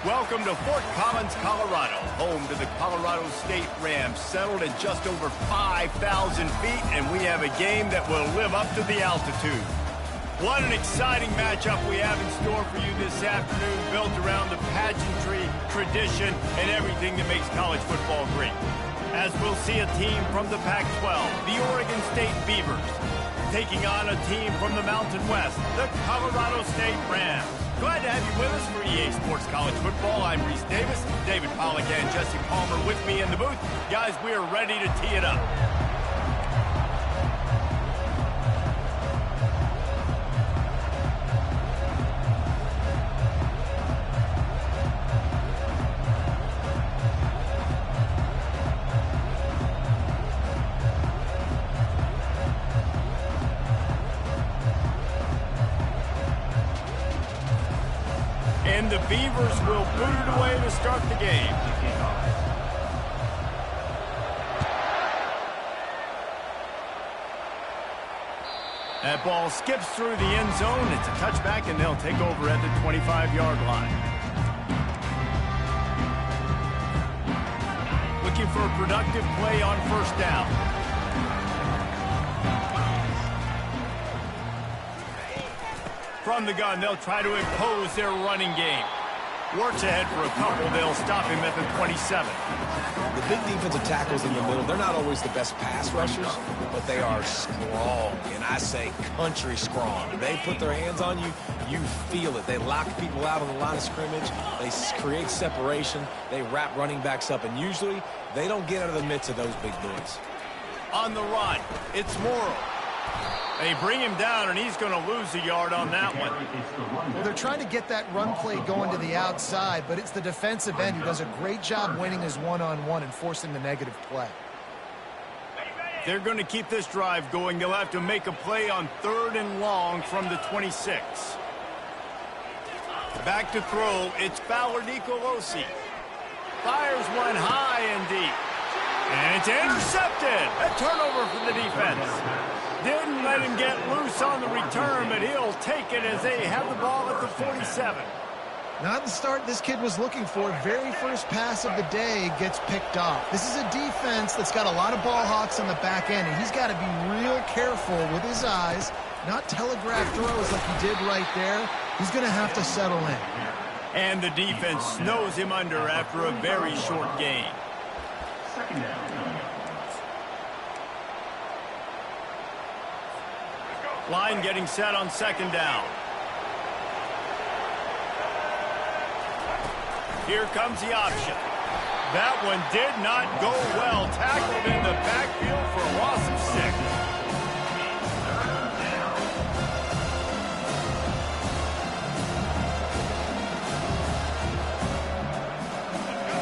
Welcome to Fort Collins, Colorado, home to the Colorado State Rams, settled at just over 5,000 feet, and we have a game that will live up to the altitude. What an exciting matchup we have in store for you this afternoon, built around the pageantry, tradition, and everything that makes college football great. As we'll see a team from the Pac-12, the Oregon State Beavers, taking on a team from the Mountain West, the Colorado State Rams. Glad to have you with us for EA Sports College Football. I'm Reese Davis, David Pollack and Jesse Palmer with me in the booth. Guys, we are ready to tee it up. And the Beavers will boot it away to start the game. That ball skips through the end zone. It's a touchback, and they'll take over at the 25-yard line. Looking for a productive play on first down. From the gun, they'll try to impose their running game. Works ahead for a couple. They'll stop him at the 27. The big defensive tackles in the middle, they're not always the best pass rushers, but they are strong, and I say country strong. They put their hands on you, you feel it. They lock people out on the line of scrimmage. They create separation. They wrap running backs up, and usually they don't get out of the midst of those big boys. On the run, it's Morrow. They bring him down, and he's going to lose a yard on that one. Well, they're trying to get that run play going to the outside, but it's the defensive end who does a great job winning his one-on-one and forcing the negative play. They're going to keep this drive going. They'll have to make a play on 3rd and long from the 26. Back to throw. It's Fowler Nicolosi. Fires one high and deep. And it's intercepted. A turnover for the defense. Didn't let him get loose on the return, but he'll take it as they have the ball at the 47. Not the start this kid was looking for. Very first pass of the day gets picked off. This is a defense that's got a lot of ball hawks on the back end, and he's got to be real careful with his eyes, not telegraph throws like he did right there. He's going to have to settle in. And the defense snows him under after a very short gain. Second down. Line getting set on 2nd down. Here comes the option. That one did not go well. Tackled in the backfield for a loss of 6.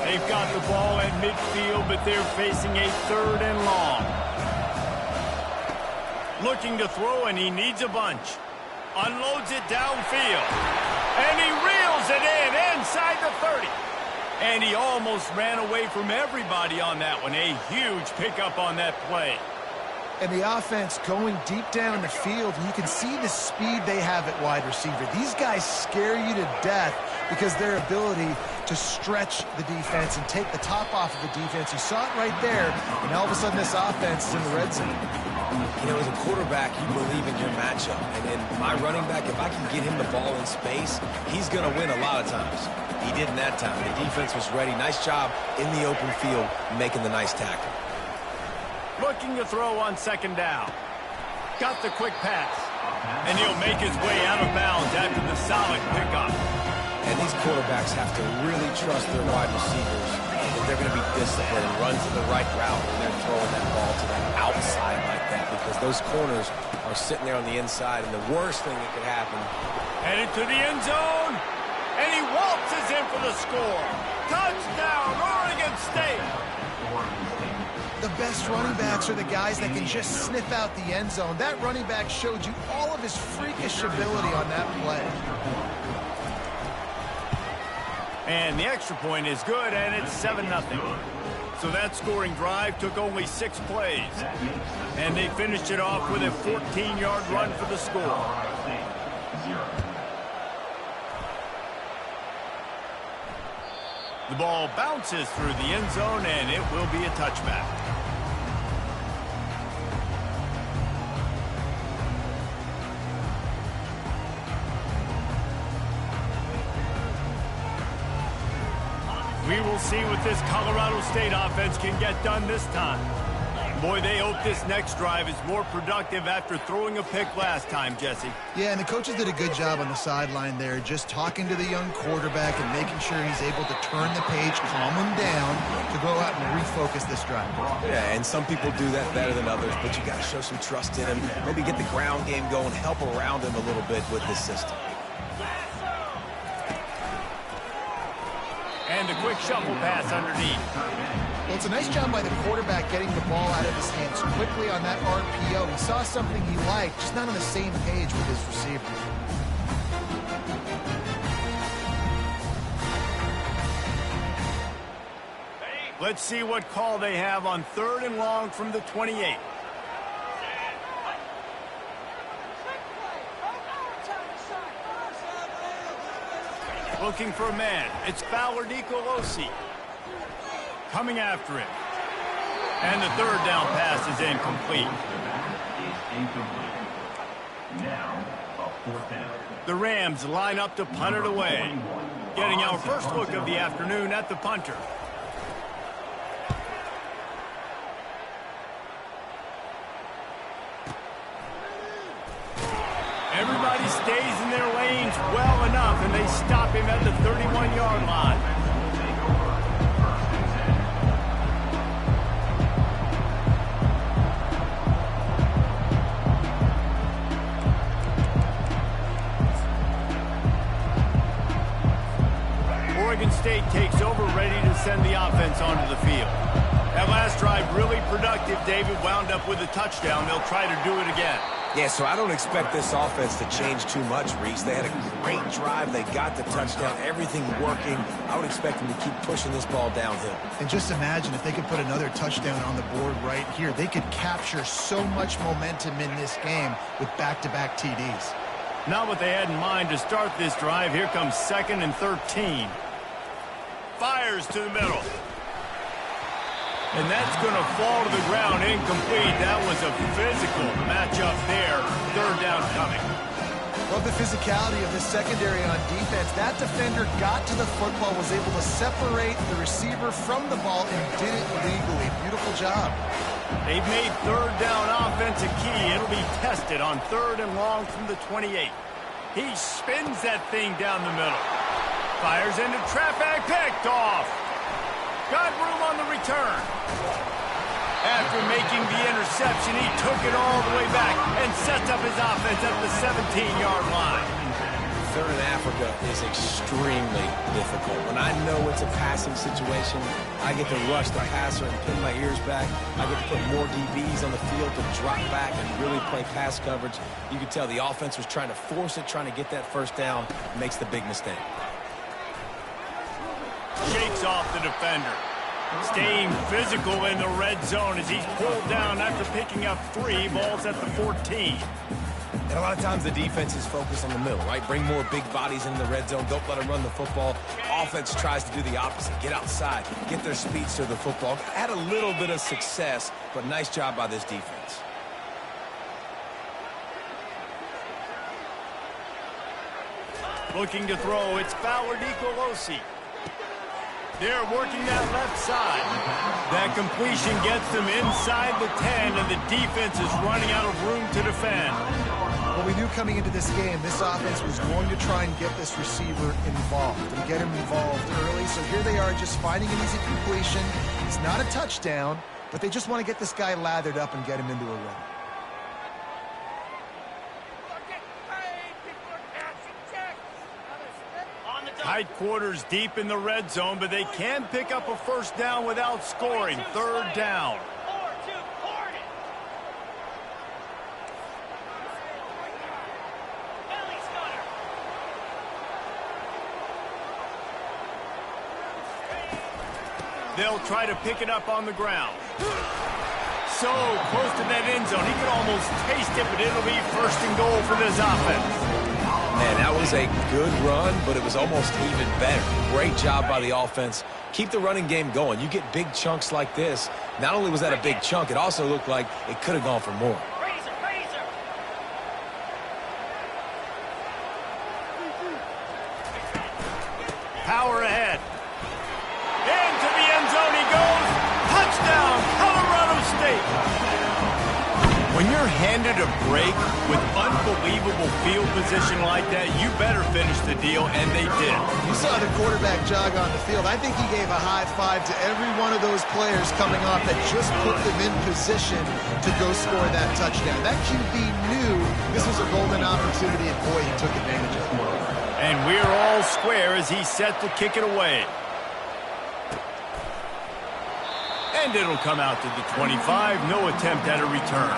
They've got the ball at midfield, but they're facing a 3rd and long. Looking to throw, and he needs a bunch. Unloads it downfield. And he reels it in inside the 30. And he almost ran away from everybody on that one. A huge pickup on that play. And the offense going deep down in the field, and you can see the speed they have at wide receiver. These guys scare you to death because their ability to stretch the defense and take the top off of the defense. You saw it right there, and all of a sudden this offense is in the red zone. You know, as a quarterback, you believe in your matchup. And then my running back, if I can get him the ball in space, he's going to win a lot of times. He didn't that time. The defense was ready. Nice job in the open field making the nice tackle. Looking to throw on 2nd down. Got the quick pass. And he'll make his way out of bounds after the solid pickup. And these quarterbacks have to really trust their wide receivers that they're going to be disciplined and run to the right route when they're throwing that ball to that outside like that, because those corners are sitting there on the inside, and the worst thing that could happen. Headed to the end zone, and he waltzes in for the score. Touchdown, Oregon State! The best running backs are the guys that can just sniff out the end zone. That running back showed you all of his freakish ability on that play. And the extra point is good, and it's 7-0. So that scoring drive took only 6 plays. And they finished it off with a 14-yard run for the score. The ball bounces through the end zone, and it will be a touchback. We will see what this Colorado State offense can get done this time. Boy, they hope this next drive is more productive after throwing a pick last time, Jesse. Yeah, and the coaches did a good job on the sideline there, just talking to the young quarterback and making sure he's able to turn the page, calm him down, to go out and refocus this drive. Yeah, and some people do that better than others, but you got to show some trust in him. Maybe get the ground game going, help around him a little bit with this system. And a quick shuffle pass underneath. Well, it's a nice job by the quarterback getting the ball out of his hands quickly on that RPO. He saw something he liked, just not on the same page with his receiver. Let's see what call they have on 3rd and long from the 28. Looking for a man. It's Fowler Nicolosi. Coming after him. And the 3rd down pass is incomplete. Now, a 4th down. The Rams line up to punt it away. Getting our first look of the afternoon at the punter. Everybody stays in their lanes well enough, and they stop him at the 31-yard line. Oregon State takes over, ready to send the offense onto the field. That last drive really productive. David wound up with a touchdown. They'll try to do it again. Yeah, so I don't expect this offense to change too much, Reese. They had a great drive. They got the touchdown. Everything working. I would expect them to keep pushing this ball downhill. And just imagine if they could put another touchdown on the board right here. They could capture so much momentum in this game with back-to-back TDs. Not what they had in mind to start this drive. Here comes 2nd and 13. Fires to the middle. And that's going to fall to the ground, incomplete. That was a physical matchup there. 3rd down coming. Love the physicality of the secondary on defense. That defender got to the football, was able to separate the receiver from the ball, and did it legally. Beautiful job. They've made 3rd down offense a key. It'll be tested on 3rd and long from the 28. He spins that thing down the middle. Fires into traffic, picked off. Got room on the return. After making the interception, he took it all the way back and sets up his offense at the 17-yard line. 3rd in Africa is extremely difficult. When I know it's a passing situation, I get to rush the passer and pin my ears back. I get to put more DBs on the field to drop back and really play pass coverage. You can tell the offense was trying to force it, trying to get that 1st down, makes the big mistake. Shakes off the defender. Staying physical in the red zone as he's pulled down after picking up 3 balls at the 14. And a lot of times the defense is focused on the middle, right? Bring more big bodies into the red zone. Don't let them run the football. Offense tries to do the opposite. Get outside. Get their speeds to the football. Had a little bit of success, but nice job by this defense. Looking to throw, it's Fowler Nicolosi. They're working that left side. That completion gets them inside the 10, and the defense is running out of room to defend. Well, we knew coming into this game, this offense was going to try and get this receiver involved and get him involved early. So here they are just finding an easy completion. It's not a touchdown, but they just want to get this guy lathered up and get him into a run. Tight quarters deep in the red zone, but they can pick up a 1st down without scoring. 3rd down. They'll try to pick it up on the ground. So close to that end zone. He could almost taste it, but it'll be 1st and goal for this offense. Man, that was a good run, but it was almost even better. Great job by the offense. Keep the running game going. You get big chunks like this. Not only was that a big chunk, it also looked like it could have gone for more. Power ahead. Into the end zone he goes. Touchdown, Colorado State. When you're handed a break with unbelievable field position like that, you better finish the deal, and they did. You saw the quarterback jog on the field. I think he gave a high five to every one of those players coming off that just put them in position to go score that touchdown. That QB knew this was a golden opportunity, and boy, he took advantage of it. And we're all square as he's set to kick it away. And it'll come out to the 25. No attempt at a return.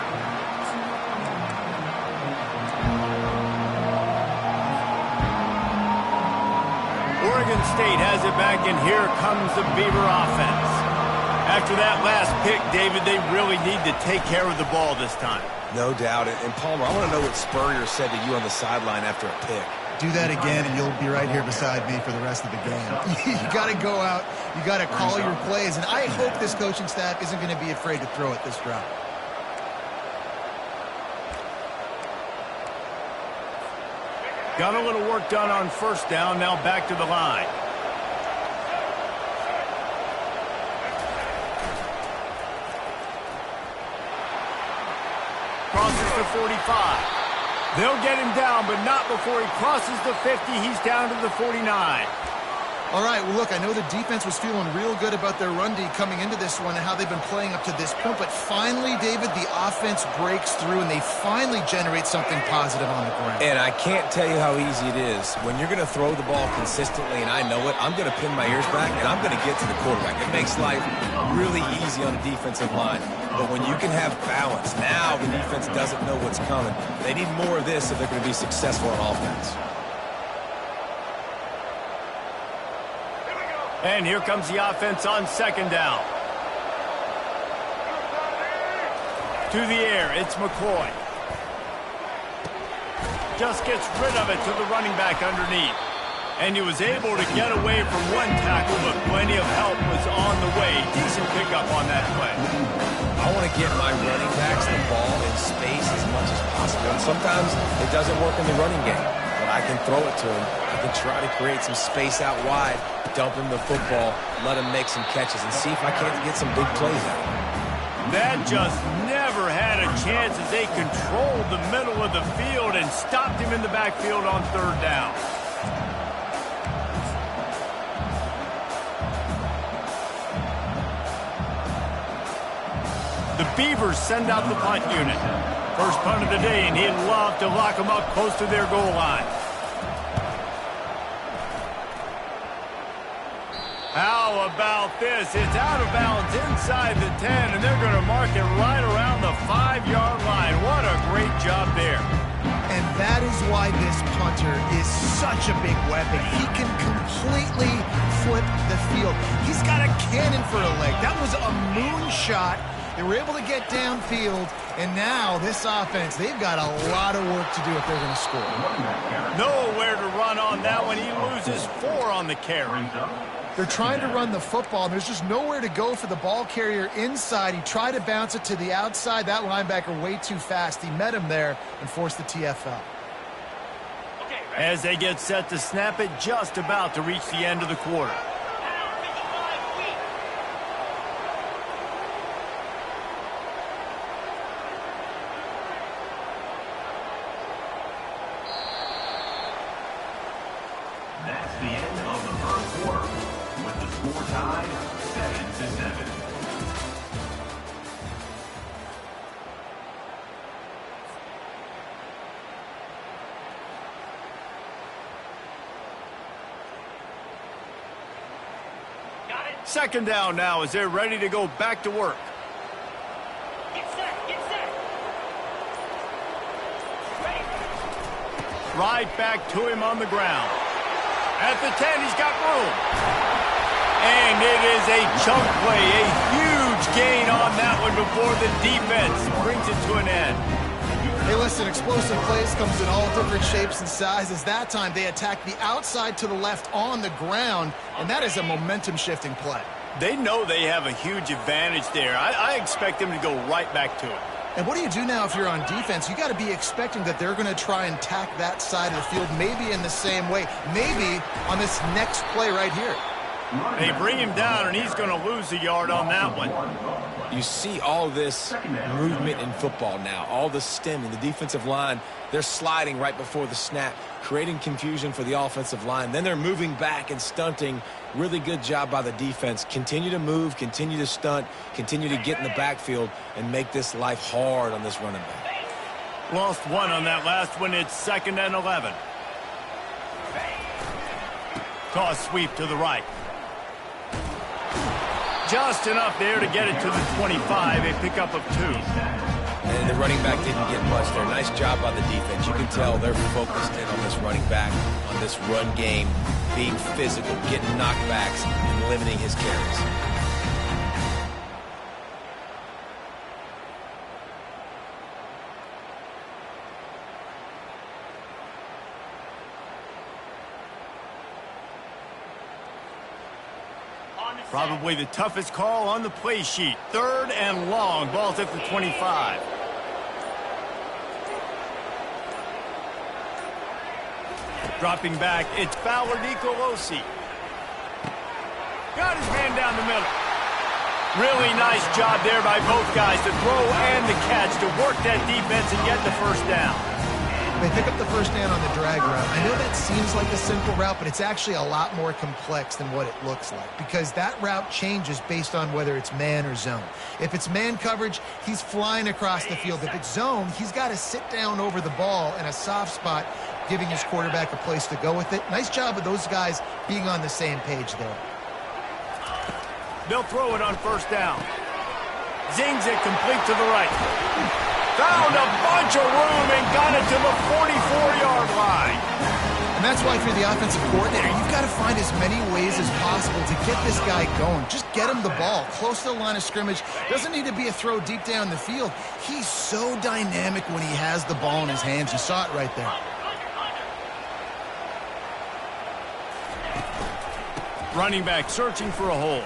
Oregon State has it back, and here comes the Beaver offense. After that last pick, David, they really need to take care of the ball this time. No doubt. And Palmer, I want to know what Spurrier said to you on the sideline after a pick. Do that again, and you'll be right here beside me for the rest of the game. You got to go out. You got to call your plays, and I hope this coaching staff isn't going to be afraid to throw it this route. Got a little work done on first down. Now back to the line. Crosses the 45. They'll get him down, but not before he crosses the 50. He's down to the 49. All right, well, look, I know the defense was feeling real good about their run D coming into this one and how they've been playing up to this point, but finally, David, the offense breaks through, and they finally generate something positive on the ground. And I can't tell you how easy it is. When you're going to throw the ball consistently, and I know it, I'm going to pin my ears back, and I'm going to get to the quarterback. It makes life really easy on the defensive line. But when you can have balance, now the defense doesn't know what's coming. They need more of this if they're going to be successful on offense. And here comes the offense on second down. To the air, it's McCoy. Just gets rid of it to the running back underneath. And he was able to get away from one tackle, but plenty of help was on the way. Decent pickup on that play. I want to get my running backs the ball in space as much as possible. And sometimes it doesn't work in the running game, but I can throw it to him. I can try to create some space out wide, dump him the football, let him make some catches, and see if I can't get some big plays out of him. That just never had a chance as they controlled the middle of the field and stopped him in the backfield on third down. The Beavers send out the punt unit. First punt of the day, and he'd love to lock them up close to their goal line. How about this? It's out of bounds inside the 10, and they're going to mark it right around the 5-yard line. What a great job there. And that is why this punter is such a big weapon. He can completely flip the field. He's got a cannon for a leg. That was a moonshot. They were able to get downfield, and now this offense, they've got a lot of work to do if they're going to score. Nowhere to run on that one. He loses 4 on the carry. They're trying to run the football, and there's just nowhere to go for the ball carrier inside. He tried to bounce it to the outside. That linebacker way too fast. He met him there and forced the TFL. As they get set to snap it, just about to reach the end of the quarter. That's the end of the first quarter, with the score tied 7-7. Second down now as they're ready to go back to work. Get set, get set. Ready. Right back to him on the ground. At the 10, he's got room. And it is a chunk play, a huge gain on that one before the defense brings it to an end. Hey, listen, explosive plays comes in all different shapes and sizes. That time, they attacked the outside to the left on the ground, and that is a momentum-shifting play. They know they have a huge advantage there. I expect them to go right back to it. And what do you do now if you're on defense? You got to be expecting that they're going to try and tack that side of the field, maybe in the same way, maybe on this next play right here. They bring him down, and he's going to lose a yard on that one. You see all this movement in football now, all the stemming, the defensive line, they're sliding right before the snap, creating confusion for the offensive line. Then they're moving back and stunting. Really good job by the defense. Continue to move, continue to stunt, continue to get in the backfield and make this life hard on this running back. Lost one on that last one. It's 2nd and 11. Toss sweep to the right. Just enough there to get it to the 25, a pickup of 2. And the running back didn't get much there. Nice job by the defense. You can tell they're focused in on this running back, on this run game, being physical, getting knockbacks, and limiting his carries. Probably the toughest call on the play sheet. 3rd and long. Ball's at the 25. Dropping back, it's Fowler Nicolosi. Got his man down the middle. Really nice job there by both guys to throw and the catch to work that defense and get the first down. They pick up the first down on the drag route. I know that seems like a simple route, but it's actually a lot more complex than what it looks like because that route changes based on whether it's man or zone. If it's man coverage, he's flying across the field. If it's zone, he's got to sit down over the ball in a soft spot, giving his quarterback a place to go with it. Nice job of those guys being on the same page there. They'll throw it on first down. Zings it complete to the right. Found a bunch of room and got it to the 44-yard line. And that's why if you're the offensive coordinator, you've got to find as many ways as possible to get this guy going. Just get him the ball close to the line of scrimmage. Doesn't need to be a throw deep down the field. He's so dynamic when he has the ball in his hands. You saw it right there. Running back searching for a hole.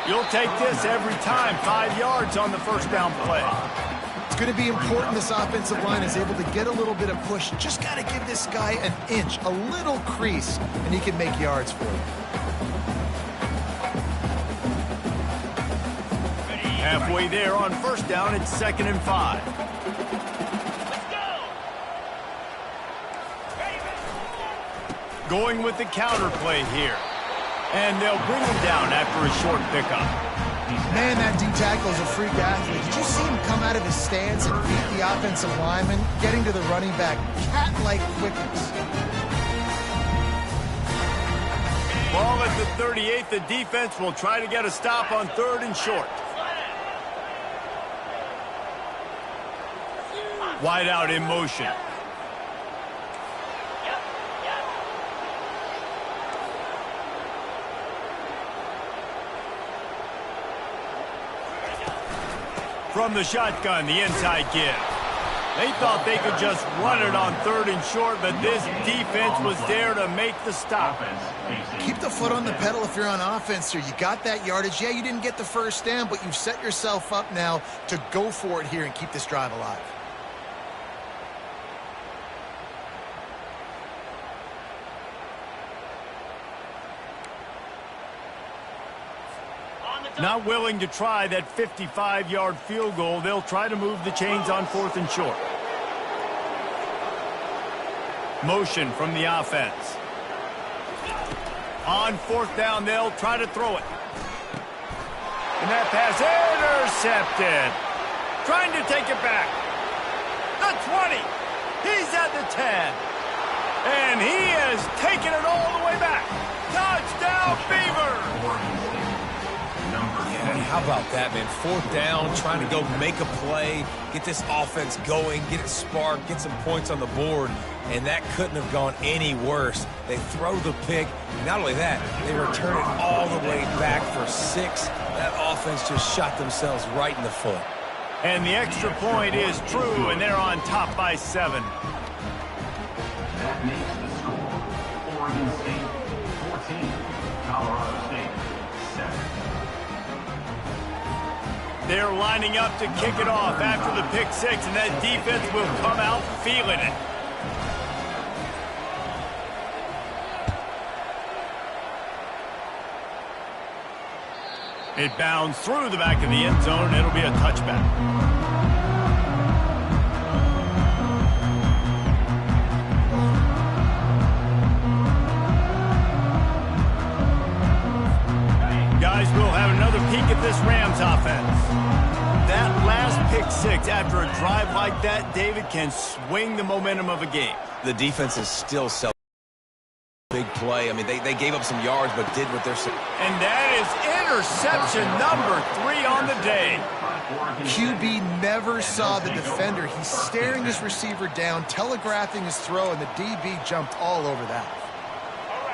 You'll take this every time. 5 yards on the first down play. It's going to be important this offensive line is able to get a little bit of push. Just got to give this guy an inch, a little crease, and he can make yards for you. Halfway there on first down, it's 2nd and 5. Going with the counter play here. And they'll bring him down after a short pickup. Man, that D-tackle is a freak athlete. Did you see him come out of his stance and beat the offensive lineman, getting to the running back? Cat-like quickness. Ball at the 38. The defense will try to get a stop on 3rd and short. Wide out in motion. From the shotgun, the inside give. They thought they could just run it on 3rd and short, but this defense was there to make the stop. Keep the foot on the pedal if you're on offense here. You got that yardage. Yeah, you didn't get the first down, but you've set yourself up now to go for it here and keep this drive alive. Not willing to try that 55-yard field goal. They'll try to move the chains on 4th and short. Motion from the offense. On 4th down, they'll try to throw it. And that pass intercepted. Trying to take it back. The 20. He's at the 10. And he has taken it all the way back. Touchdown, Beaver! Yeah, how about that, man? 4th down, trying to go make a play, get this offense going, get it sparked, get some points on the board, and that couldn't have gone any worse. They throw the pick. Not only that, they return it all the way back for 6. That offense just shot themselves right in the foot. And the extra point is true, and they're on top by 7. That makes the score Oregon State 14, Colorado State 7. They're lining up to kick it off after the pick 6, and that defense will come out feeling it. It bounds through the back of the end zone, and it'll be a touchback. Guys, we'll have another peek at this Rams offense. That last pick 6 after a drive like that, David, can swing the momentum of a game. The defense is still selling. Big play. I mean, they gave up some yards, but did what they're saying. And that is interception number 3 on the day. QB never saw the defender. He's staring his receiver down, telegraphing his throw, and the DB jumped all over that.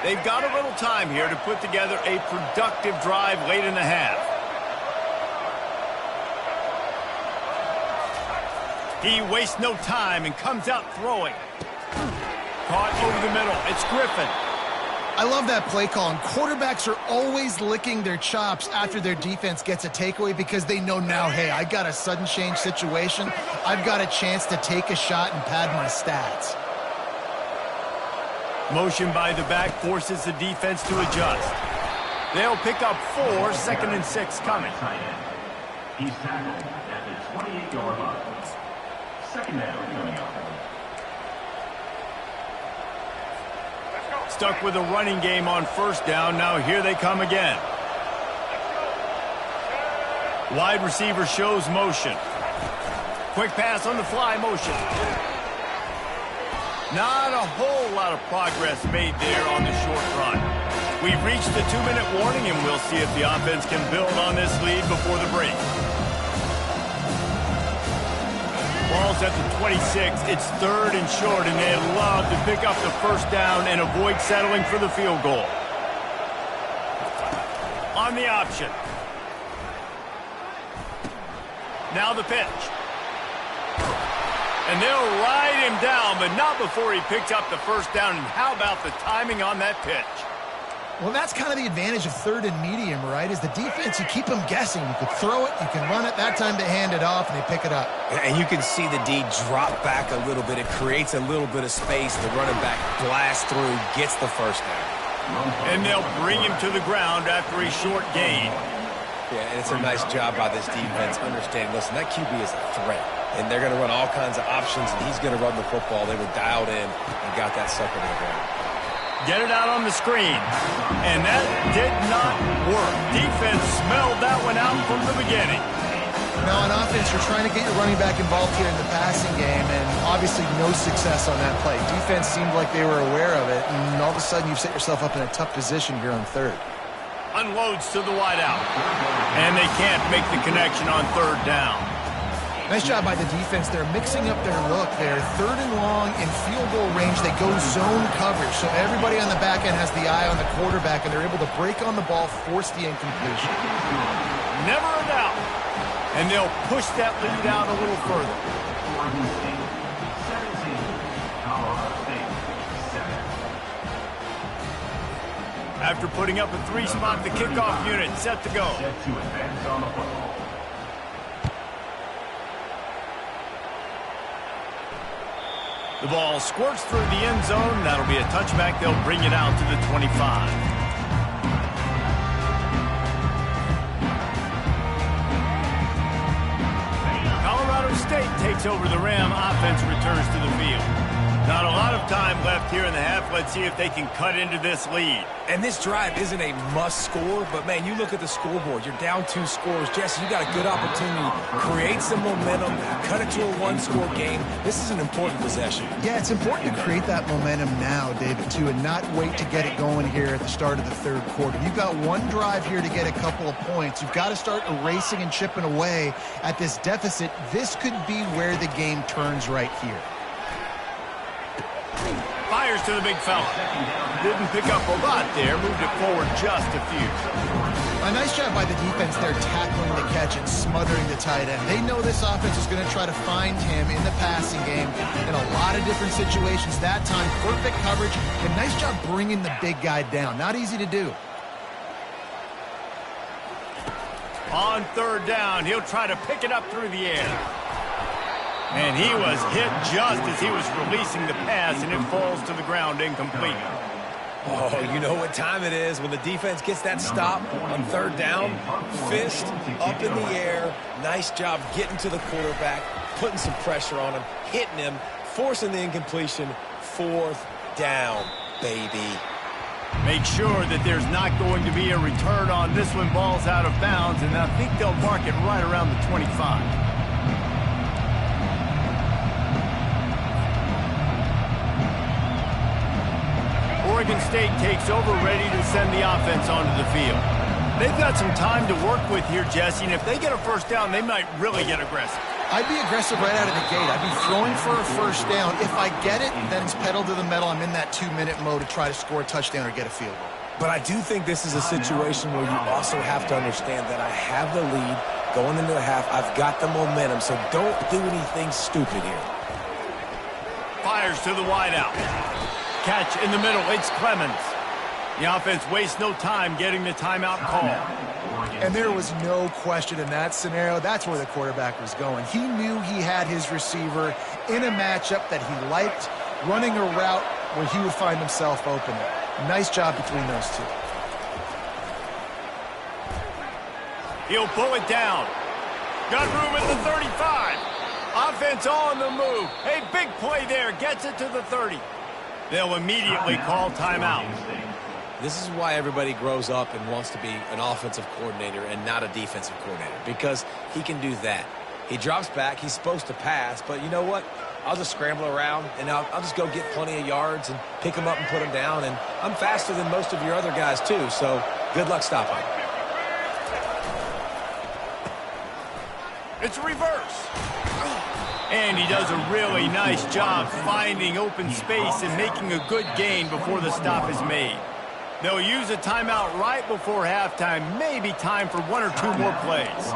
They've got a little time here to put together a productive drive late in the half. He wastes no time and comes out throwing. Caught over the middle. It's Griffin. I love that play call, and quarterbacks are always licking their chops after their defense gets a takeaway because they know now, hey, I got a sudden change situation. I've got a chance to take a shot and pad my stats. Motion by the back forces the defense to adjust. They'll pick up 4, 2nd and 6 coming. He's tackled at the 28-yard line. Second down coming up. Stuck with a running game on 1st down. Now here they come again. Wide receiver shows motion. Quick pass on the fly motion. Not a whole lot of progress made there on the short run. We've reached the 2-minute warning, and we'll see if the offense can build on this lead before the break. Ball's at the 26. It's 3rd and short, and they'd love to pick up the 1st down and avoid settling for the field goal. On the option. Now the pitch. And they'll ride him down, but not before he picks up the 1st down. And how about the timing on that pitch? Well, that's kind of the advantage of 3rd and medium, right? Is the defense, you keep them guessing. You can throw it, you can run it. That time they hand it off, and they pick it up. And you can see the D drop back a little bit. It creates a little bit of space. The running back blasts through, gets the 1st down. And they'll bring him to the ground after a short gain. Yeah, and it's a nice job by this defense understanding, listen, that QB is a threat. And they're going to run all kinds of options, and he's going to run the football. They were dialed in and got that sucker to the ground. Get it out on the screen. And that did not work. Defense smelled that one out from the beginning. Now, on offense, you're trying to get your running back involved here in the passing game, and obviously no success on that play. Defense seemed like they were aware of it, and all of a sudden you've set yourself up in a tough position here on 3rd. Unloads to the wideout. And they can't make the connection on 3rd down. Nice job by the defense. They're mixing up their look. They're 3rd and long in field goal range. They go zone coverage, so everybody on the back end has the eye on the quarterback, and they're able to break on the ball, force the incompletion. Never a doubt. And they'll push that lead out a little further. Oregon State 17, Colorado State 7. After putting up a 3-spot, the kickoff unit set to go. Set to advance on the football. The ball squirts through the end zone. That'll be a touchback. They'll bring it out to the 25. Colorado State takes over the Ram. Offense returns to the field. Not a lot of time left here in the half. Let's see if they can cut into this lead. And this drive isn't a must score, but, man, you look at the scoreboard. You're down 2 scores. Jesse, you got a good opportunity. Create some momentum. Cut it to a 1-score game. This is an important possession. Yeah, it's important to create that momentum now, David, too, and not wait to get it going here at the start of the 3rd quarter. You've got one drive here to get a couple of points. You've got to start erasing and chipping away at this deficit. This could be where the game turns right here. Fires to the big fella. Didn't pick up a lot there. Moved it forward just a few. A nice job by the defense there, tackling the catch and smothering the tight end. They know this offense is going to try to find him in the passing game in a lot of different situations. That time, perfect coverage, and nice job bringing the big guy down. Not easy to do. On third down, he'll try to pick it up through the air. And he was hit just as he was releasing the pass, and it falls to the ground incomplete. Oh, you know what time it is when the defense gets that stop on third down. Fist up in the air. Nice job getting to the quarterback, putting some pressure on him, hitting him, forcing the incompletion. Fourth down, baby. Make sure that there's not going to be a return on this one. Ball's out of bounds, and I think they'll mark it right around the 25. Oregon State takes over, ready to send the offense onto the field. They've got some time to work with here, Jesse, and if they get a first down, they might really get aggressive. I'd be aggressive right out of the gate. I'd be throwing for a first down. If I get it, then it's pedal to the metal. I'm in that 2-minute mode to try to score a touchdown or get a field goal. But I do think this is a situation where you also have to understand that I have the lead going into the half. I've got the momentum, so don't do anything stupid here. Fires to the wideout. Catch in the middle. It's Clemens. The offense wastes no time getting the timeout call. And there was no question in that scenario. That's where the quarterback was going. He knew he had his receiver in a matchup that he liked, running a route where he would find himself open. Nice job between those two. He'll pull it down. Got room at the 35. Offense on the move. Hey, big play there. Gets it to the 30. They'll immediately call timeout. This is why everybody grows up and wants to be an offensive coordinator and not a defensive coordinator, because he can do that. He drops back. He's supposed to pass, but you know what? I'll just scramble around, and I'll just go get plenty of yards and pick them up and put them down, and I'm faster than most of your other guys, too, so good luck stopping. It's a reverse. And he does a really nice job finding open space and making a good gain before the stop is made. They'll use a timeout right before halftime. Maybe time for one or two more plays.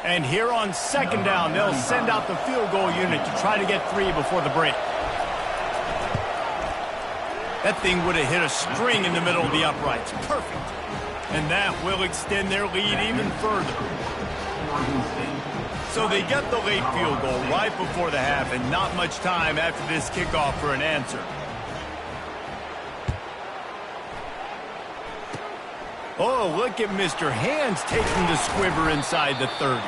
And here on second down, they'll send out the field goal unit to try to get 3 before the break. That thing would have hit a string in the middle of the uprights. Perfect. And that will extend their lead even further. So they get the late field goal right before the half, and not much time after this kickoff for an answer. Oh, look at Mr. Hands taking the squiver inside the 30.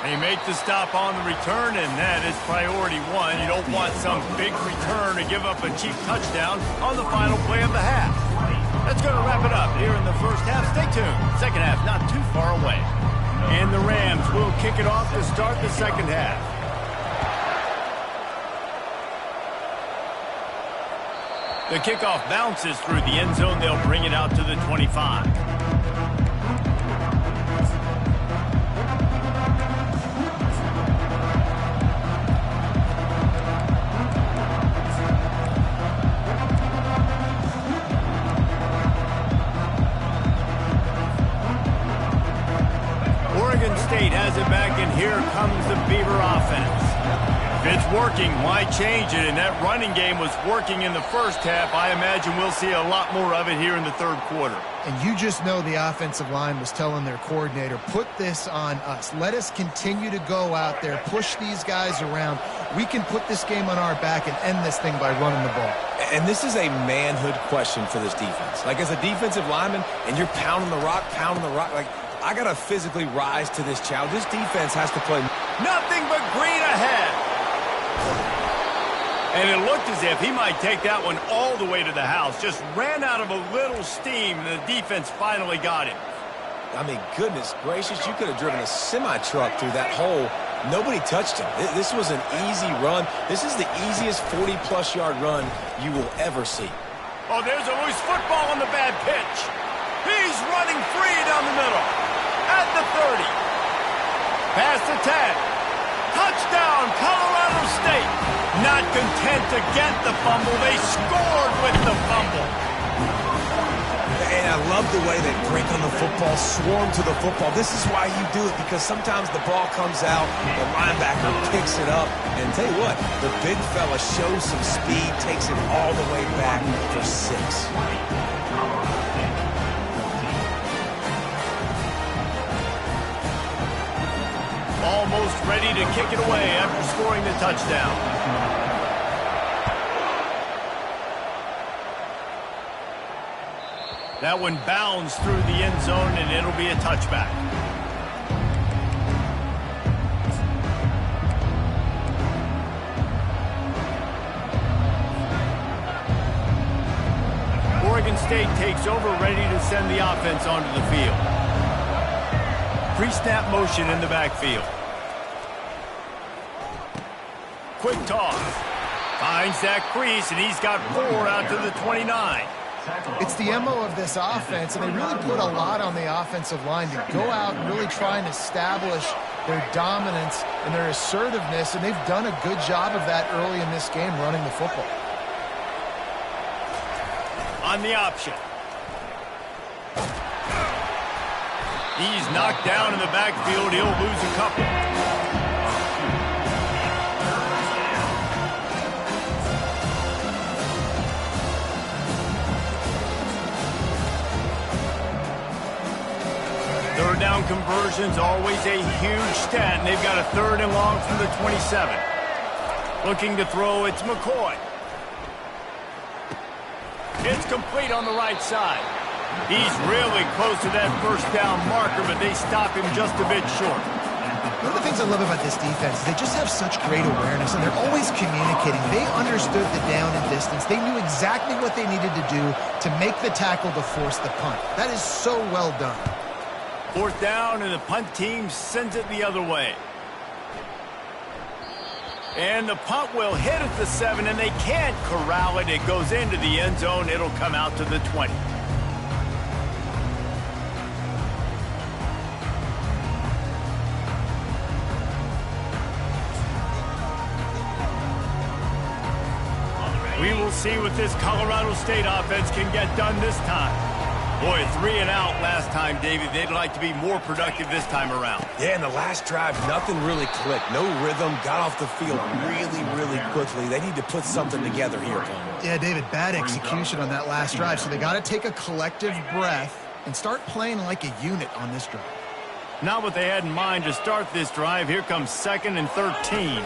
They make the stop on the return, and that is priority one. You don't want some big return to give up a cheap touchdown on the final play of the half. That's going to wrap it up here in the first half. Stay tuned. Second half not too far away. And the Rams will kick it off to start the second half. The kickoff bounces through the end zone. They'll bring it out to the 25. Oregon State has it back, and here comes the Beaver offense. If it's working, why change it? And that running game was working in the first half. I imagine we'll see a lot more of it here in the third quarter. And you just know the offensive line was telling their coordinator, put this on us. Let us continue to go out there, push these guys around. We can put this game on our back and end this thing by running the ball. And this is a manhood question for this defense. Like, as a defensive lineman, and you're pounding the rock, like, I got to physically rise to this challenge. This defense has to play. Nothing but green ahead. And it looked as if he might take that one all the way to the house. Just ran out of a little steam, and the defense finally got him. I mean, goodness gracious, you could have driven a semi-truck through that hole Nobody touched him. This was an easy run. This is the easiest 40-plus yard run you will ever see. Oh, there's a loose football on the bad pitch. He's running free down the middle. At the 30. Past the 10. Touchdown, Colorado State. Not content to get the fumble, they scored with the fumble. And I love the way they break on the football, swarm to the football. This is why you do it, because sometimes the ball comes out, the linebacker picks it up, and tell you what, the big fella shows some speed, takes it all the way back for 6. Almost ready to kick it away after scoring the touchdown. That one bounds through the end zone, and it'll be a touchback. Oregon State takes over, ready to send the offense onto the field. Pre-snap motion in the backfield. Quick toss. Finds that crease, and he's got 4 out to the 29. It's the MO of this offense, and they really put a lot on the offensive line to go out and really try and establish their dominance and their assertiveness, and they've done a good job of that early in this game, running the football. On the option. He's knocked down in the backfield. He'll lose a couple. Third down conversions, always a huge stat, and they've got a 3rd and long from the 27. Looking to throw, it's McCoy. It's complete on the right side. He's really close to that first down marker, but they stop him just a bit short. One of the things I love about this defense is they just have such great awareness, and they're always communicating. They understood the down and distance. They knew exactly what they needed to do to make the tackle to force the punt. That is so well done. 4th down, and the punt team sends it the other way. And the punt will hit at the 7, and they can't corral it. It goes into the end zone. It'll come out to the 20. We will see what this Colorado State offense can get done this time. Boy, 3 and out last time, David. They'd like to be more productive this time around. Yeah, in the last drive, nothing really clicked. No rhythm, got off the field really quickly. They need to put something together here. Yeah, David, bad execution on that last drive, so they got to take a collective breath and start playing like a unit on this drive. Not what they had in mind to start this drive. Here comes 2nd and 13.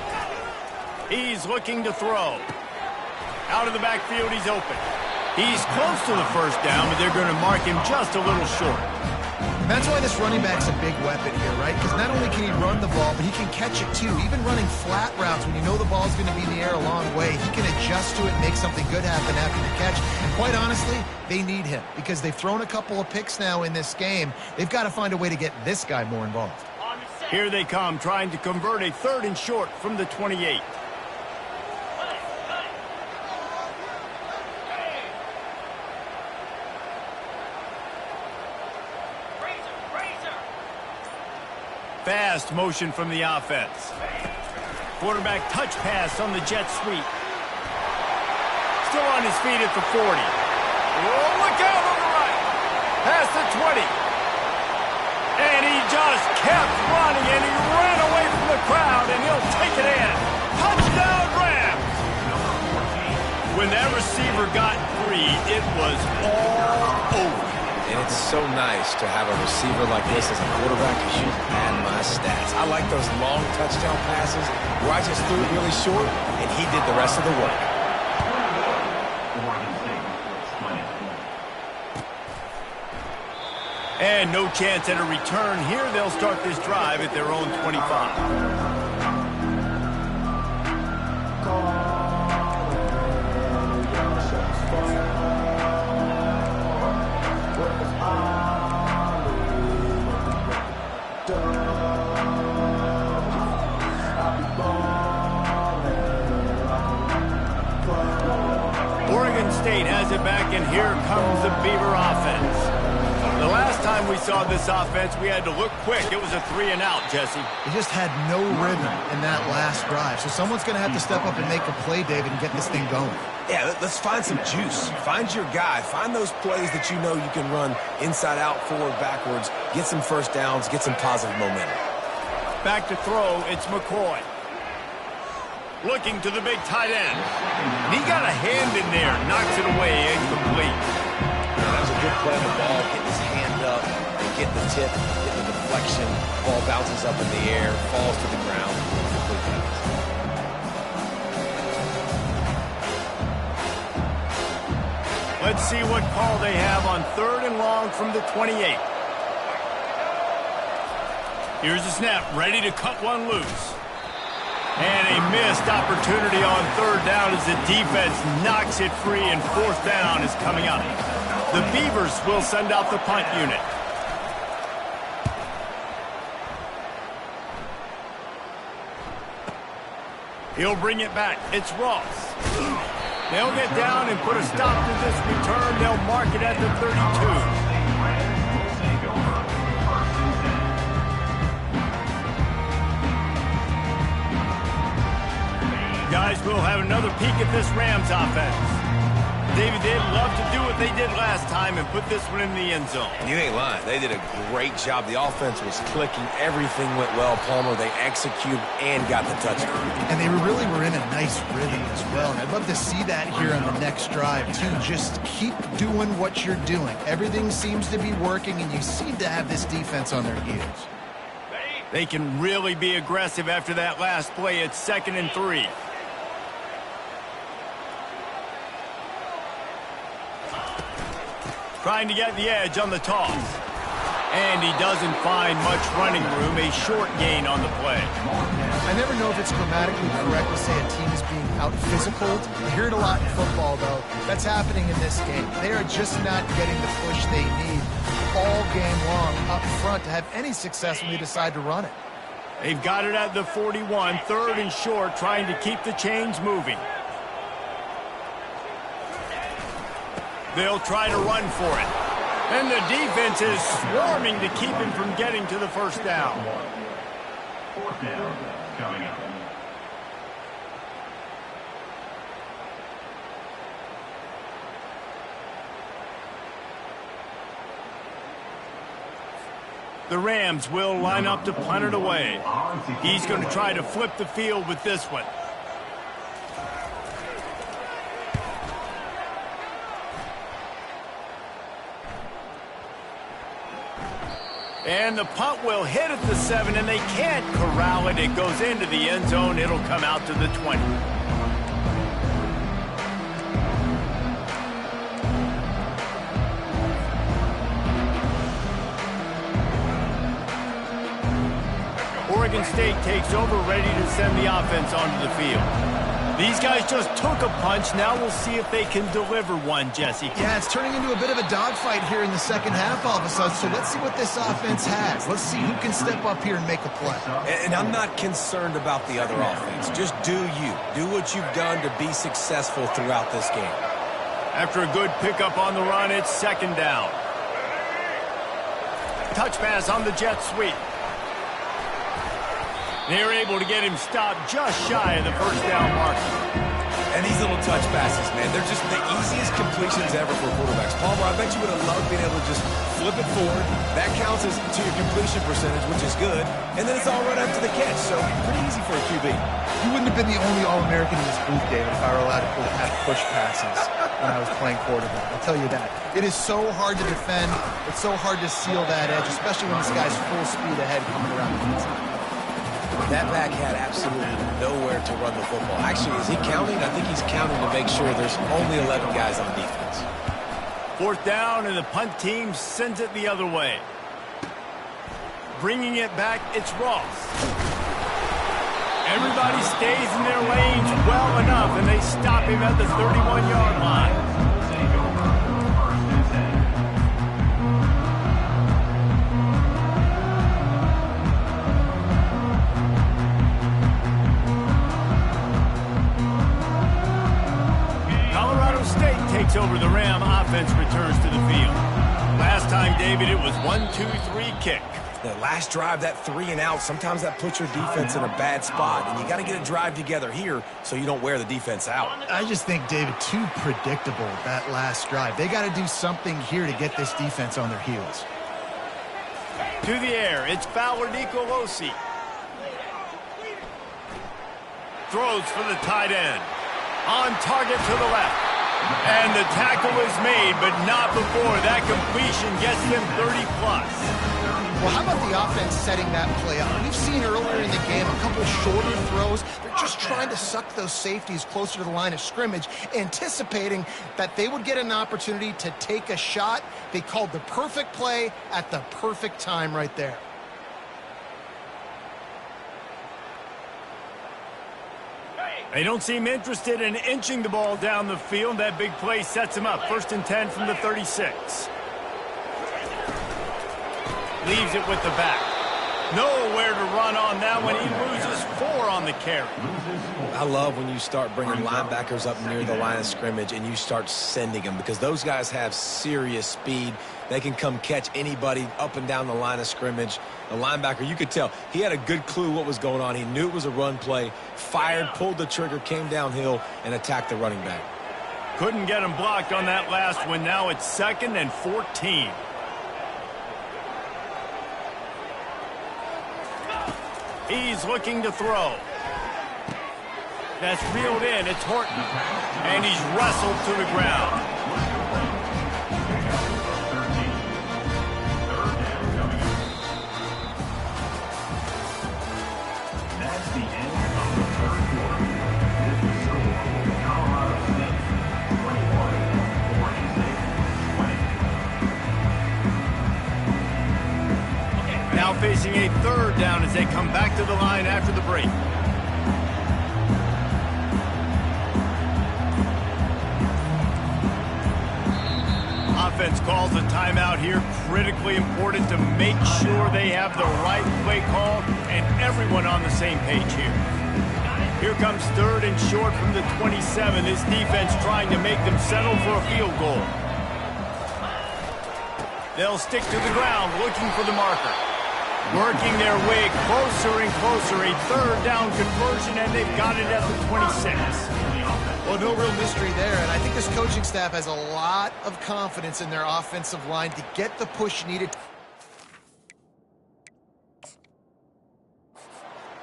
He's looking to throw. Out of the backfield, he's open. He's close to the first down, but they're going to mark him just a little short. That's why this running back's a big weapon here, right? Because not only can he run the ball, but he can catch it too. Even running flat routes, when you know the ball's going to be in the air a long way, he can adjust to it and make something good happen after the catch. And quite honestly, they need him because they've thrown a couple of picks now in this game. They've got to find a way to get this guy more involved. Here they come, trying to convert a 3rd and short from the 28. Fast motion from the offense. Quarterback touch pass on the jet sweep. Still on his feet at the 40. Oh, look out on the right. Past the 20. And he just kept running, and he ran away from the crowd, and he'll take it in. Touchdown, Rams! When that receiver got free, it was all over. And it's so nice to have a receiver like this as a quarterback because you add my stats. I like those long touchdown passes where I just threw it really short and he did the rest of the work. And no chance at a return here. They'll start this drive at their own 25. State has it back, and here comes the Beaver offense. The last time we saw this offense, we had to look quick. It was a 3-and-out, Jesse. They just had no rhythm in that last drive. So someone's going to have to step up and make a play, David, and get this thing going. Yeah, let's find some juice. Find your guy. Find those plays that you know you can run inside out, forward, backwards. Get some first downs. Get some positive momentum. Back to throw, it's McCoy. Looking to the big tight end. He got a hand in there, knocks it away, incomplete. That was a good play on the ball, getting his hand up, and get the tip, get the deflection. Ball bounces up in the air, falls to the ground. Complete pass. Let's see what call they have on 3rd and long from the 28. Here's the snap, ready to cut one loose. And a missed opportunity on 3rd down as the defense knocks it free, and 4th down is coming up. The Beavers will send out the punt unit. He'll bring it back. It's Ross. They'll get down and put a stop to this return. They'll mark it at the 32. Guys, we'll have another peek at this Rams offense. David, they'd love to do what they did last time and put this one in the end zone. And you ain't lying. They did a great job. The offense was clicking. Everything went well. Palmer, they executed and got the touchdown. And they really were in a nice rhythm as well. And I'd love to see that here on the next drive, too. Just keep doing what you're doing. Everything seems to be working, and you seem to have this defense on their heels. They can really be aggressive after that last play. It's 2nd and 3. Trying to get the edge on the toss. And he doesn't find much running room. A short gain on the play. I never know if it's grammatically correct to say a team is being out-physical. You hear it a lot in football, though. That's happening in this game. They are just not getting the push they need all game long up front to have any success when they decide to run it. They've got it at the 41, 3rd and short, trying to keep the chains moving. They'll try to run for it. And the defense is swarming to keep him from getting to the 1st down. 4th down coming up. The Rams will line up to punt it away. He's going to try to flip the field with this one. And the punt will hit at the 7, and they can't corral it. It goes into the end zone. It'll come out to the 20. Oregon State takes over, ready to send the offense onto the field. These guys just took a punch. Now we'll see if they can deliver one, Jesse. Yeah, it's turning into a bit of a dogfight here in the second half all of a sudden. So let's see what this offense has. Let's see who can step up here and make a play. And I'm not concerned about the other offense. Just do you. Do what you've done to be successful throughout this game. After a good pickup on the run, it's 2nd down. Touch pass on the jet sweep. They're able to get him stopped just shy of the 1st down mark. And these little touch passes, man, they're just the easiest completions ever for quarterbacks. Palmer, I bet you would have loved being able to just flip it forward. That counts as to your completion percentage, which is good. And then it's all right up to the catch, so pretty easy for a QB. You wouldn't have been the only All-American in this booth, David, if I were allowed to have push passes when I was playing quarterback. I'll tell you that. It is so hard to defend. It's so hard to seal that edge, especially when this guy's full speed ahead coming around the inside. That back had absolutely nowhere to run the football. Actually, is he counting? I think he's counting to make sure there's only 11 guys on defense. 4th down, and the punt team sends it the other way. Bringing it back, it's Ross. Everybody stays in their lanes well enough, and they stop him at the 31-yard line. takes over 1-2-3 kick. The last drive, that 3 and out, sometimes that puts your defense in a bad spot, and you got to get a drive together here so you don't wear the defense out. I just think, David, too predictable, that last drive. They got to do something here to get this defense on their heels. To the air, it's Fowler Nicolosi. Throws for the tight end. On target to the left. And the tackle is made, but not before that completion gets them 30+. Well, how about the offense setting that play up? We've seen earlier in the game a couple shorter throws. They're just trying to suck those safeties closer to the line of scrimmage, anticipating that they would get an opportunity to take a shot. They called the perfect play at the perfect time right there. They don't seem interested in inching the ball down the field. That big play sets them up. 1st and 10 from the 36. Leaves it with the back. Nowhere to run on that one. He loses 4 on the carry. I love when you start bringing linebackers up near the line of scrimmage and you start sending them, because those guys have serious speed. They can come catch anybody up and down the line of scrimmage. The linebacker, you could tell, he had a good clue what was going on. He knew it was a run play, fired, pulled the trigger, came downhill, and attacked the running back. Couldn't get him blocked on that last one. Now it's 2nd and 14. He's looking to throw. That's reeled in. It's Horton. And he's wrestled to the ground. That's the end of the third quarter. This is score, Colorado State 21, 46. Now facing a 3rd down as they come back to the line after the break. Offense calls a timeout here. Critically important to make sure they have the right play call and everyone on the same page here. Here comes 3rd and short from the 27. This defense trying to make them settle for a field goal. They'll stick to the ground looking for the marker. Working their way closer and closer. A 3rd down conversion, and they've got it at the 26. Well, no real mystery there, and I think this coaching staff has a lot of confidence in their offensive line to get the push needed.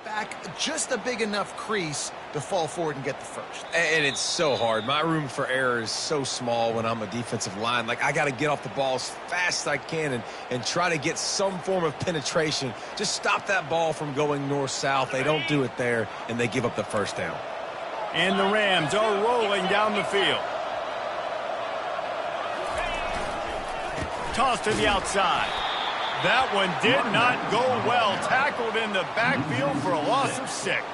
Back just a big enough crease to fall forward and get the first. And it's so hard. My room for error is so small when I'm a defensive line. Like, I got to get off the ball as fast as I can and try to get some form of penetration. Just stop that ball from going north-south. They don't do it there, and they give up the 1st down. And the Rams are rolling down the field. Toss to the outside. That one did not go well. Tackled in the backfield for a loss of 6.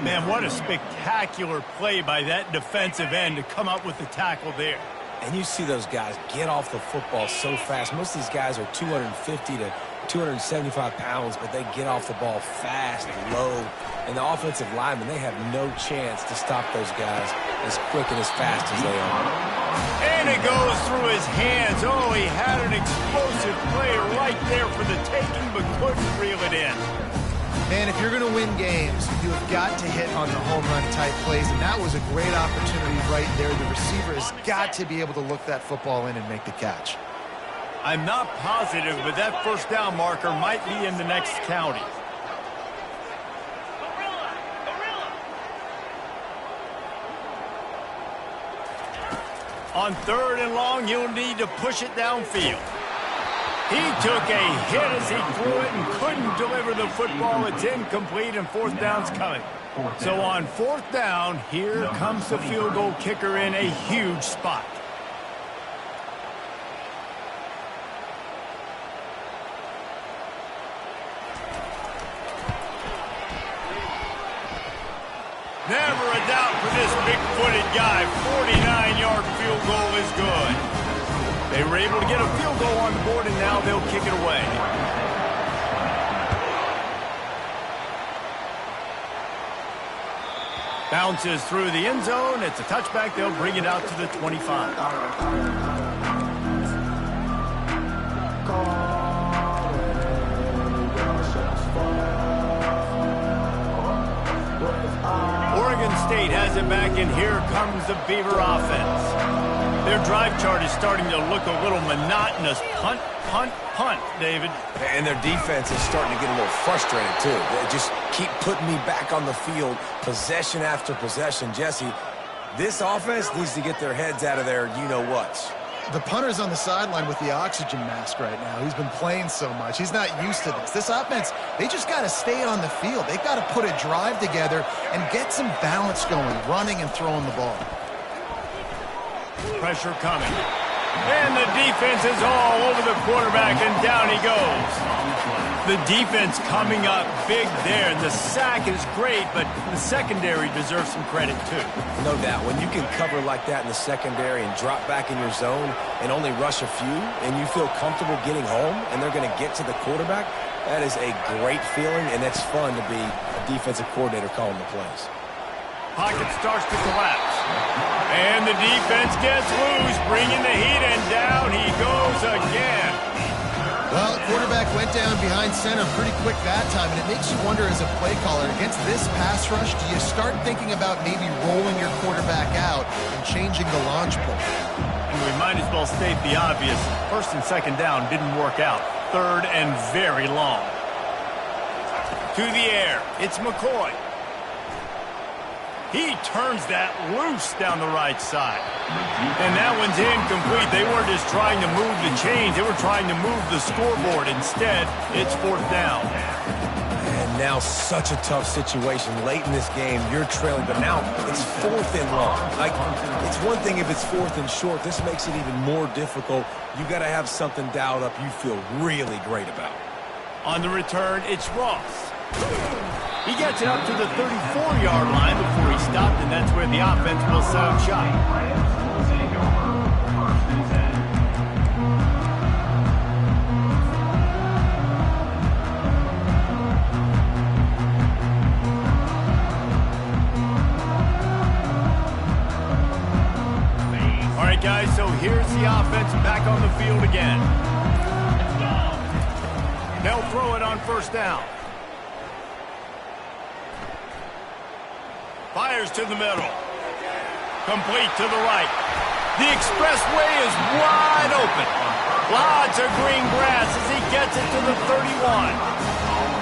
Man, what a spectacular play by that defensive end to come up with the tackle there. And you see those guys get off the football so fast. Most of these guys are 250 to 275 pounds, but they get off the ball fast and low. And the offensive linemen, they have no chance to stop those guys as quick and as fast as they are. And it goes through his hands. Oh, he had an explosive play right there for the taking, but couldn't reel it in. Man, if you're going to win games, you have got to hit on the home run type plays, and that was a great opportunity right there. The receiver has got to be able to look that football in and make the catch. I'm not positive, but that 1st down marker might be in the next county. On 3rd and long, you'll need to push it downfield. He took a hit as he threw it and couldn't deliver the football. It's incomplete, and 4th down's coming. So on 4th down, here comes the field goal kicker in a huge spot. Never a doubt for this big-footed guy. 49-yard field goal is good. They were able to get a field goal on the board, and now they'll kick it away. Bounces through the end zone. It's a touchback. They'll bring it out to the 25. it back, and here comes the Beaver offense. Their drive chart is starting to look a little monotonous. Punt, punt, punt, David. And their defense is starting to get a little frustrated, too. They just keep putting me back on the field, possession after possession. Jesse, this offense needs to get their heads out of their you-know-whats. The punter's on the sideline with the oxygen mask right now. He's been playing so much. He's not used to this. This offense, they just got to stay on the field. They've got to put a drive together and get some balance going, running and throwing the ball. Pressure coming. And the defense is all over the quarterback, and down he goes. The defense coming up big there. The sack is great, but the secondary deserves some credit, too. No doubt. When you can cover like that in the secondary and drop back in your zone and only rush a few, and you feel comfortable getting home, and they're going to get to the quarterback, that is a great feeling, and it's fun to be a defensive coordinator calling the plays. Pocket starts to collapse. And the defense gets loose, bringing the heat, and down he goes again. Well, quarterback went down behind center pretty quick that time, and it makes you wonder as a play caller, against this pass rush, do you start thinking about maybe rolling your quarterback out and changing the launch play? And we might as well state the obvious. First and second down didn't work out. Third and very long. To the air, it's McCoy. He turns that loose down the right side. And that one's incomplete. They weren't just trying to move the chains. They were trying to move the scoreboard. Instead, it's fourth down. And now such a tough situation. Late in this game, you're trailing, but now it's fourth and long. Like, it's one thing if it's fourth and short. This makes it even more difficult. You got to have something dialed up you feel really great about. On the return, it's Ross. He gets it up to the 34-yard line before he stopped, and that's where the offense will set up shop. All right, guys, so here's the offense back on the field again. They'll throw it on first down. Fires to the middle. Complete to the right. The expressway is wide open. Lots of green grass as he gets it to the 31.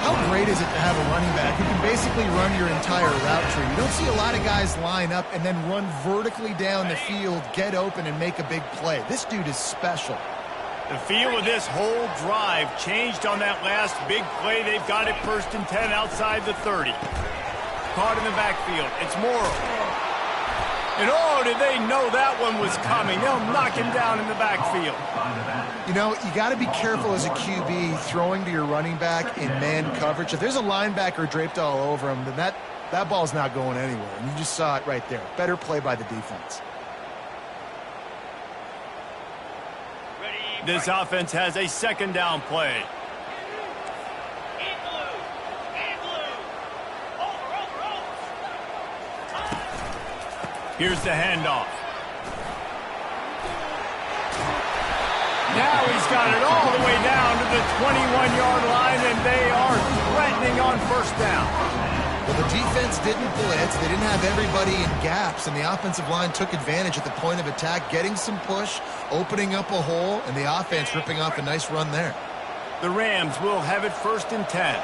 How great is it to have a running back who can basically run your entire route tree? You don't see a lot of guys line up and then run vertically down the field, get open, and make a big play. This dude is special. The feel of this whole drive changed on that last big play. They've got it first and 10 outside the 30. Caught in the backfield. It's Morrow. And oh, did they know that one was coming? They'll knock him down in the backfield. You know, you got to be careful as a QB throwing to your running back in man coverage. If there's a linebacker draped all over him, then that ball's not going anywhere. And you just saw it right there. Better play by the defense. This offense has a second down play. Here's the handoff. Now he's got it all the way down to the 21-yard line, and they are threatening on first down. Well, the defense didn't blitz. They didn't have everybody in gaps, and the offensive line took advantage at the point of attack, getting some push, opening up a hole, and the offense ripping off a nice run there. The Rams will have it first and 10.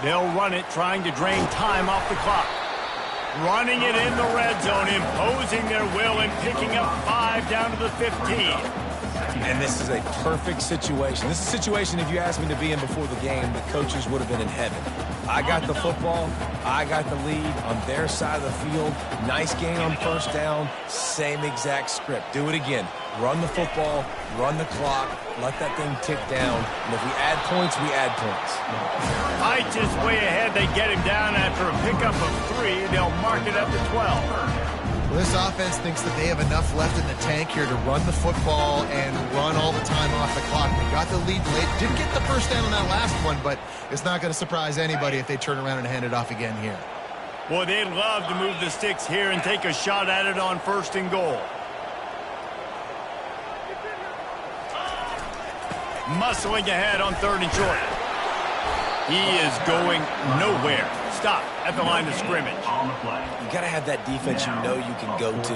They'll run it, trying to drain time off the clock. Running it in the red zone, imposing their will and picking up 5 down to the 15. And this is a perfect situation. This is a situation, if you asked me to be in before the game, the coaches would have been in heaven. I got the football. I got the lead on their side of the field. Nice gain on first down. Same exact script. Do it again. Run the football. Run the clock. Let that thing tick down. And if we add points, we add points. Height is way ahead. They get him down after a pickup of 3. They'll mark it up to 12. Well, this offense thinks that they have enough left in the tank here to run the football and run all the time off the clock. They got the lead late. Didn't get the first down on that last one, but it's not going to surprise anybody if they turn around and hand it off again here. Boy, they'd love to move the sticks here and take a shot at it on first and goal. muscling ahead on 3rd and short. He is going nowhere. Stop at the line of scrimmage. On the play. You got to have that defense you know you can go to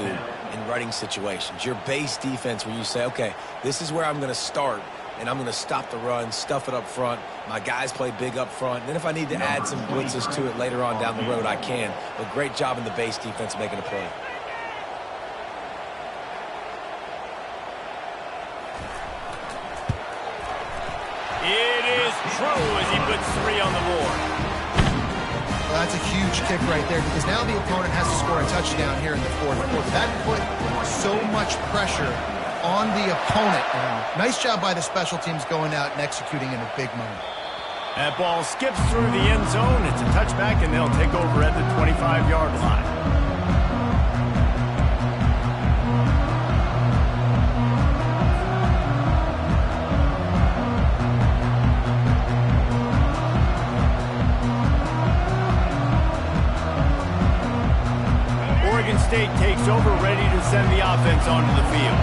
in running situations. Your base defense where you say, okay, this is where I'm going to start, and I'm going to stop the run, stuff it up front. My guys play big up front. And then if I need to add some blitzes to it later on down the road, I can. But great job in the base defense making a play. It is true as he puts 3 on the board. Well, that's a huge kick right there because now the opponent has to score a touchdown here in the 4th quarter. That put so much pressure on the opponent. Nice job by the special teams going out and executing in a big moment. That ball skips through the end zone. It's a touchback, and they'll take over at the 25-yard line. Oregon State takes over, ready to send the offense onto the field.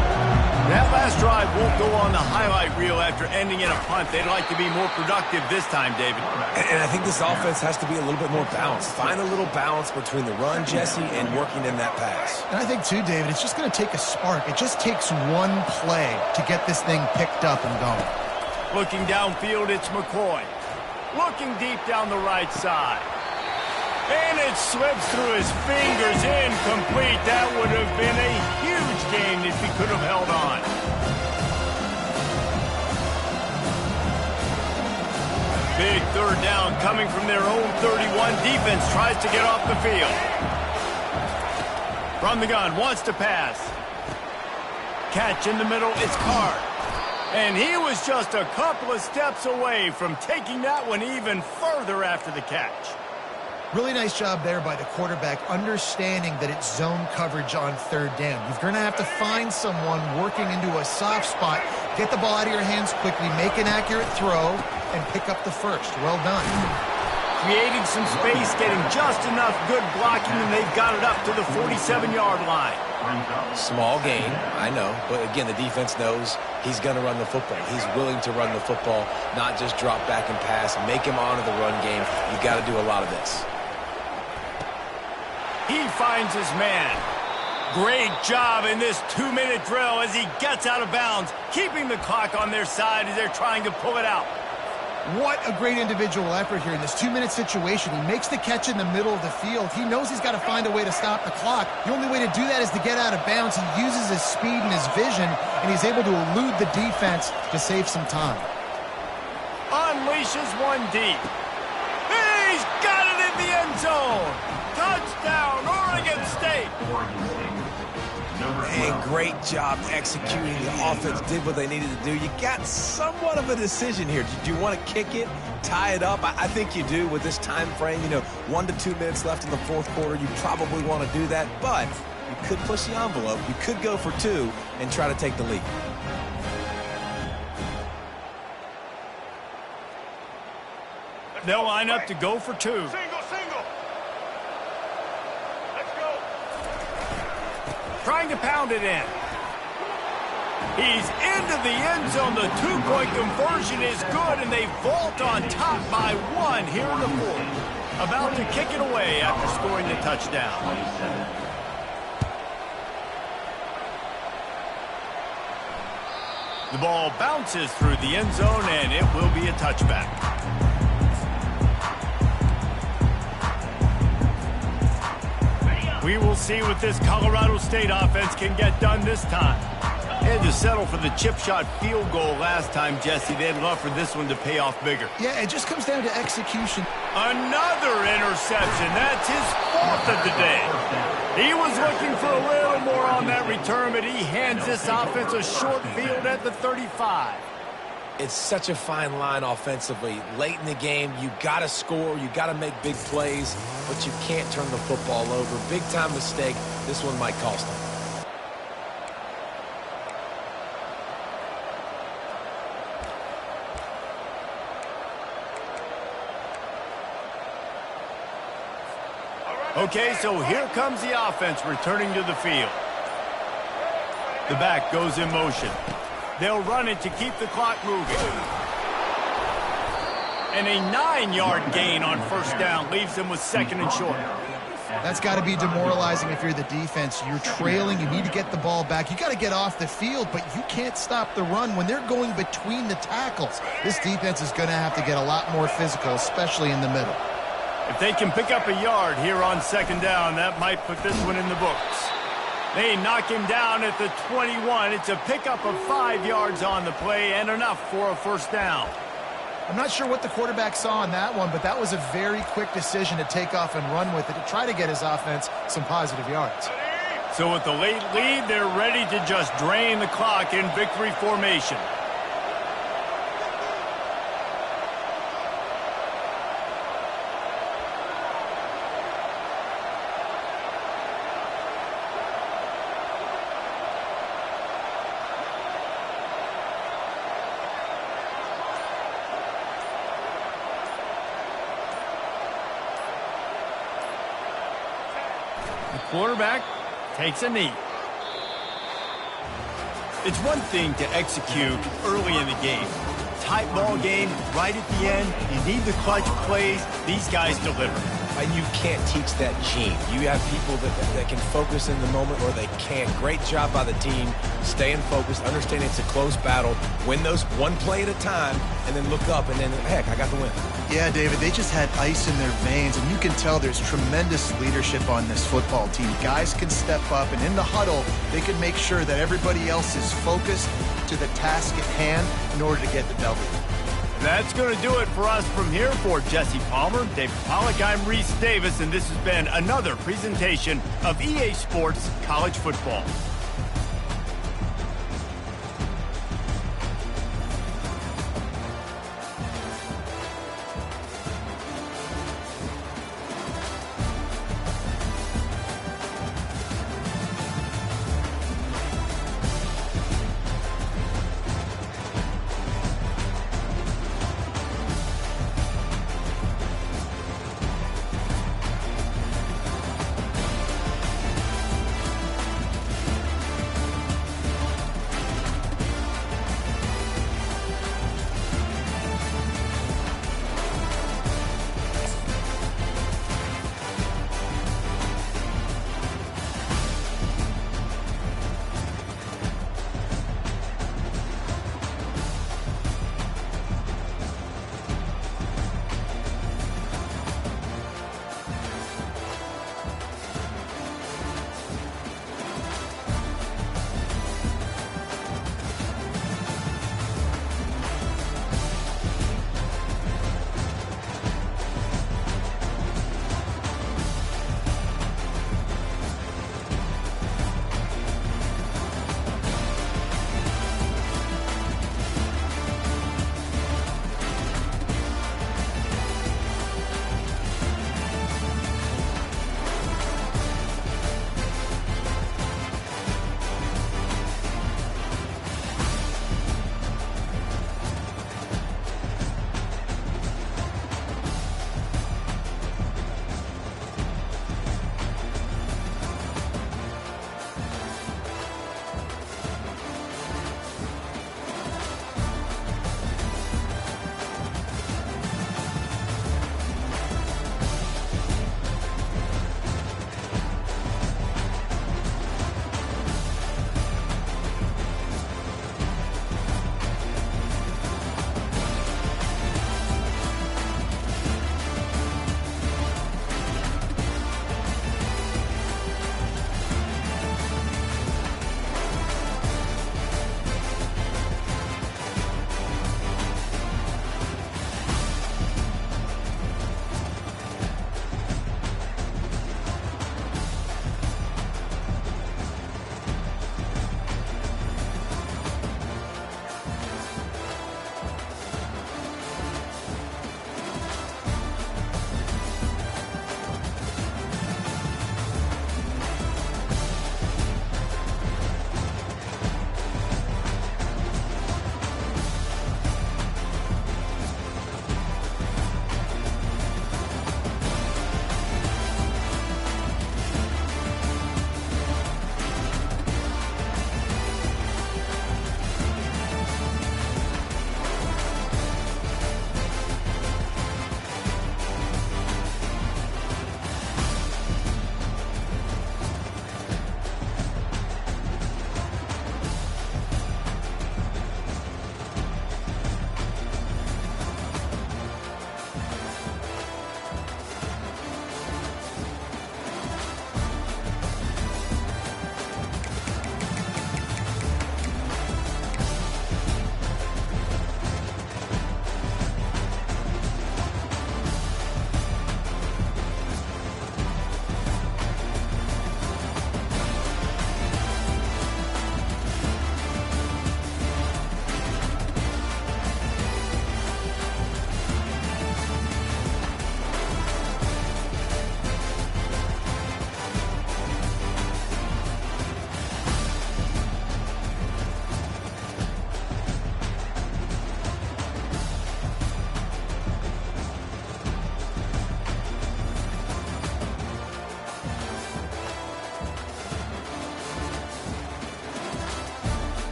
That last drive won't go on the highlight reel after ending in a punt. They'd like to be more productive this time, David. And I think this offense has to be a little bit more balanced. Find a little balance between the run, Jesse, and working in that pass. And I think, too, David, it's just going to take a spark. It just takes one play to get this thing picked up and going. Looking downfield, it's McCoy. Looking deep down the right side. And it slips through his fingers, incomplete. That would have been a huge gain if he could have held on. Big 3rd down coming from their own 31. Defense tries to get off the field. From the gun, wants to pass. Catch in the middle, it's Card. And he was just a couple of steps away from taking that one even further after the catch. Really nice job there by the quarterback, understanding that it's zone coverage on 3rd down. You're going to have to find someone working into a soft spot, get the ball out of your hands quickly, make an accurate throw, and pick up the first. Well done. Creating some space, getting just enough good blocking, and they've got it up to the 47-yard line. Small gain, I know, but again, the defense knows he's going to run the football. He's willing to run the football, not just drop back and pass, make him honor the run game. You got to do a lot of this. He finds his man. Great job in this 2-minute drill as he gets out of bounds, keeping the clock on their side as they're trying to pull it out. What a great individual effort here in this 2-minute situation. He makes the catch in the middle of the field. He knows he's got to find a way to stop the clock. The only way to do that is to get out of bounds. He uses his speed and his vision, and he's able to elude the defense to save some time. Unleashes one deep. He's got it in the end zone. Touchdown, Oregon State. And great job executing. The offense did what they needed to do. You got somewhat of a decision here. Do you want to kick it, tie it up? I think you do with this time frame. 1 to 2 minutes left in the 4th quarter. You probably want to do that, but you could push the envelope. You could go for 2 and try to take the lead. They'll line up to go for 2. Single. Let's go. Trying to pound it in. He's into the end zone. The 2-point conversion is good, and they vault on top by 1 here in the 4th. About to kick it away after scoring the touchdown. The ball bounces through the end zone, and it will be a touchback. We will see what this Colorado State offense can get done this time. Had to settle for the chip shot field goal last time, Jesse. They'd love for this one to pay off bigger. Yeah, it just comes down to execution. Another interception. That's his 4th of the day. He was looking for a little more on that return, but he hands this offense a short field at the 35. It's such a fine line offensively. Late in the game, you got to score, you got to make big plays, but you can't turn the football over. Big-time mistake. This one might cost them. Okay, so here comes the offense returning to the field. The back goes in motion. They'll run it to keep the clock moving. And a 9-yard gain on first down leaves them with 2nd and short. That's got to be demoralizing if you're the defense. You're trailing. You need to get the ball back. You got to get off the field, but you can't stop the run when they're going between the tackles. This defense is going to have to get a lot more physical, especially in the middle. If they can pick up a yard here on 2nd down, that might put this one in the books. They knock him down at the 21. It's a pickup of 5 yards on the play and enough for a first down. I'm not sure what the quarterback saw on that one, but that was a very quick decision to take off and run with it to try to get his offense some positive yards. So with the late lead, they're ready to just drain the clock in victory formation. Quarterback takes a knee. It's one thing to execute early in the game. Tight ball game, right at the end. You need the clutch plays. These guys deliver. And you can't teach that gene. You have people that can focus in the moment or they can't. Great job by the team, staying focused, understanding it's a close battle, win those one play at a time, and then look up and then, heck, I got the win. Yeah, David, they just had ice in their veins, and you can tell there's tremendous leadership on this football team. Guys can step up, and in the huddle, they can make sure that everybody else is focused to the task at hand in order to get the W. That's going to do it for us from here. For Jesse Palmer, David Pollack, I'm Reese Davis, and this has been another presentation of EA Sports College Football.